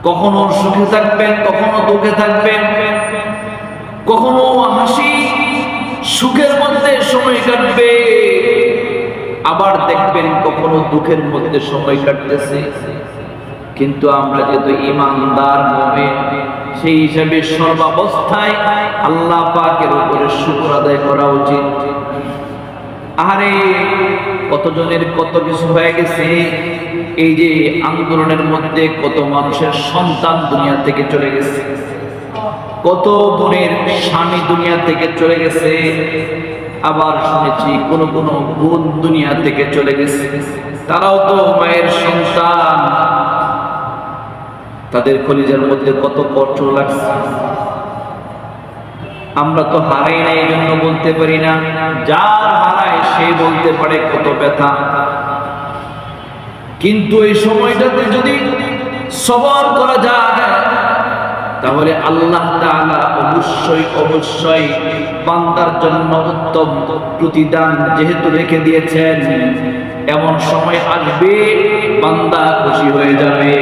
কখনো সুখে থাকবেন, কখনো দুঃখে থাকবেন, কখনো হাসি সুখের মধ্যে সময় কাটবে, আবার দেখবেন কখনো দুঃখের মধ্যে সময় কাটতেছে। কিন্তু আমরা যেহেতু ঈমানদার মুমিন, সেই হিসাবে সর্বাবস্থায় আল্লাহ পাকের উপরে শুকর আদায় করা উচিত। আরে কতজনের কত কিছু হয়ে গেছে। এই যে আন্দোলনের মধ্যে কত মানুষের সন্তান দুনিয়া থেকে চলে গেছে, কত বোনের স্বামী দুনিয়া থেকে চলে গেছে, আবার শুনেছি কোন কোন বোন দুনিয়া থেকে চলে গেছে। তারাও তো মায়ের সন্তান, তাদের কলিজার মধ্যে কত কষ্ট লাগছে। আমরা তো হারাই না, এই জন্য বলতে পারি না। যার হারায় সে বলতে পারে কত ব্যথা। কিন্তু এই সময়টাতে যদি সবর করা যায়, তাহলে আল্লাহ তাআলা অবশ্যই অবশ্যই বান্দার জন্য উত্তম প্রতিদান যেহেতু রেখে দিয়েছেন, এমন সময় আসবে বান্দা খুশি হয়ে যাবে।